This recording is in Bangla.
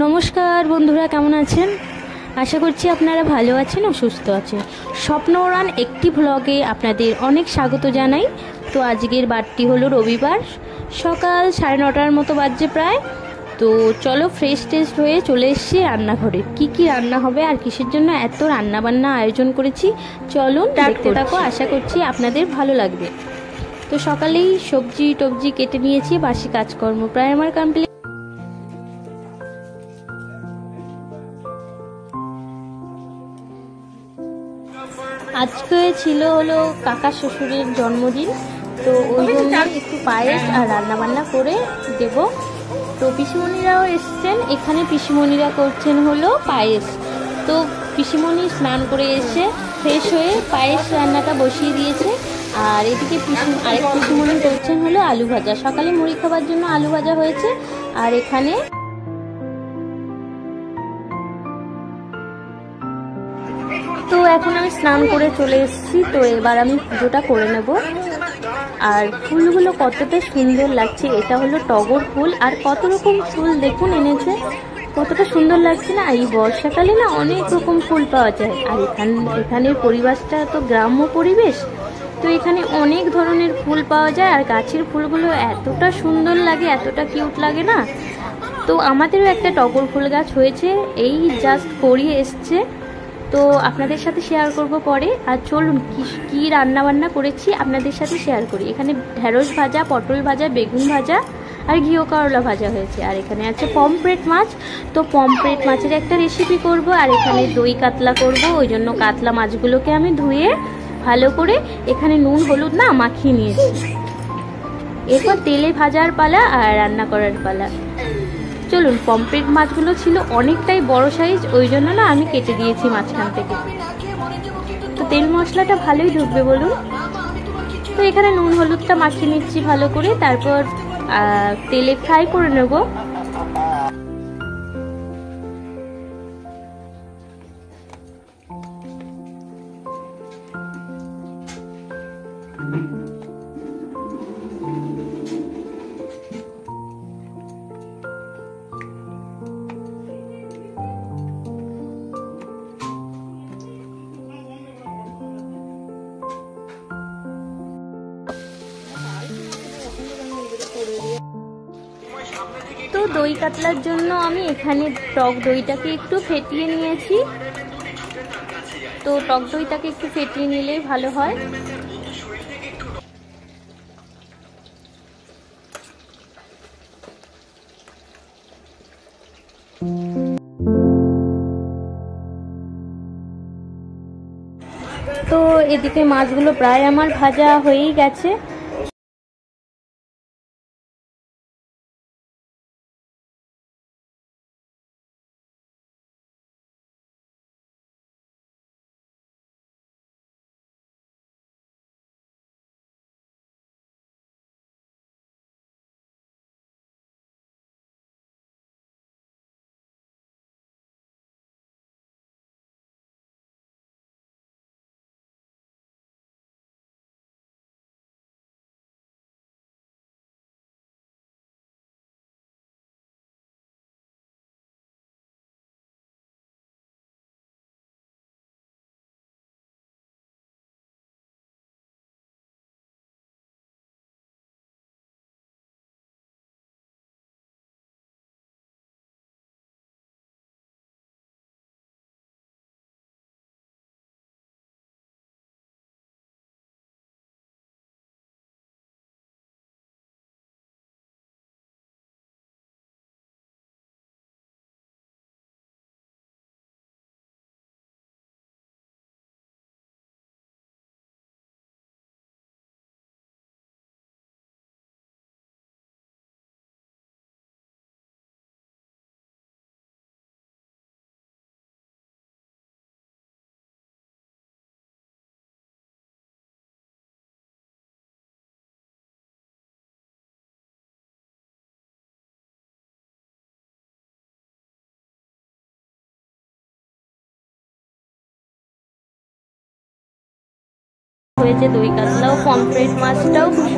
নমস্কার বন্ধুরা, কেমন আছেন? আশা করছি আপনারা ভালো আছেন ও সুস্থ আছেন। স্বপ্ন উড়ান একটি ভ্লগে আপনাদের অনেক স্বাগত জানাই। তো আজকের বারটি হলো রবিবার, সকাল 9:30 মতো বাজছে প্রায়। তো চলো ফ্রেশ টেস্ট হয়ে চলে এসেছি রান্নাঘরে। কি রান্না হবে আর কিসের জন্য এত রান্নাবান্না আয়োজন করেছি চলুন দেখতে থাকো। আশা করছি আপনাদের ভালো লাগবে। তো সকালেই সবজি টবজি কেটে নিয়েছি, বাসি কাজকর্ম প্রায় আমার কমপ্লিট। আজকে ছিল হলো কাকা শ্বশুরের জন্মদিন, তো ওই জন্য একটু পায়েস আর রান্নাবান্না করে দেব। তো পিসিমণিরাও এসছেন, এখানে পিসিমণিরা করছেন হলো পায়েস। তো পিসিমণি স্নান করে এসে ফ্রেশ হয়ে পায়েস রান্নাটা বসিয়ে দিয়েছে। আর এদিকে আরেক পিসিমণি করছেন হলো আলু ভাজা। সকালে মুড়ি খাবার জন্য আলু ভাজা হয়েছে। আর এখানে তো এখন আমি স্নান করে চলে এসেছি। তো এবার আমি পুজোটা করে নেব। আর ফুলগুলো কতটা সুন্দর লাগছে, এটা হলো টগর ফুল। আর কত রকম ফুল দেখুন এনেছে, কতটা সুন্দর লাগছে না। এই বর্ষাকালে না অনেক রকম ফুল পাওয়া যায়। আর এখানের পরিবেশটা তো গ্রাম্য পরিবেশ, তো এখানে অনেক ধরনের ফুল পাওয়া যায়। আর গাছের ফুলগুলো এতটা সুন্দর লাগে, এতটা কিউট লাগে না। তো আমাদেরও একটা টগর ফুল গাছ হয়েছে, এই জাস্ট করিয়ে এসছে। তো আপনাদের সাথে শেয়ার করব পরে। আর চলুন কি রান্না বান্না করেছি আপনাদের সাথে শেয়ার করি। এখানে ঢেঁড়স ভাজা, পটল ভাজা, বেগুন ভাজা আর ঘিও করলা ভাজা হয়েছে। আর এখানে আছে পমফ্রেট মাছ। তো পমফ্রেট মাছের একটা রেসিপি করব। আর এখানে দই কাতলা করব, ওই জন্য কাতলা মাছগুলোকে আমি ধুয়ে ভালো করে এখানে নুন হলুদ না মাখিয়ে নিয়েছি। এরপর তেলে ভাজার পালা আর রান্না করার পালা। চলুন, পমফ্রেট মাছগুলো ছিল অনেকটাই বড় সাইজ, ওই জন্য না আমি কেটে দিয়েছি মাঝখান থেকে। তো তেল মশলাটা ভালোই ঢুকবে বলুন। তো এখানে নুন হলুদটা মাখিয়ে নিচ্ছি ভালো করে, তারপর তেলে ফ্রাই করে নেব। তো দই কাতলার জন্য আমি এখানে টক দইটাকে একটু ফেটিয়ে নিয়েছি। তো টক দইটাকে একটু ফেটিয়ে নিলেই ভালো হয়। তো এদিকে মাছগুলো প্রায় আমার ভাজা হয়েই গেছে। হয়েছে দই কাতলাও, পমফ্রেট মাছটাও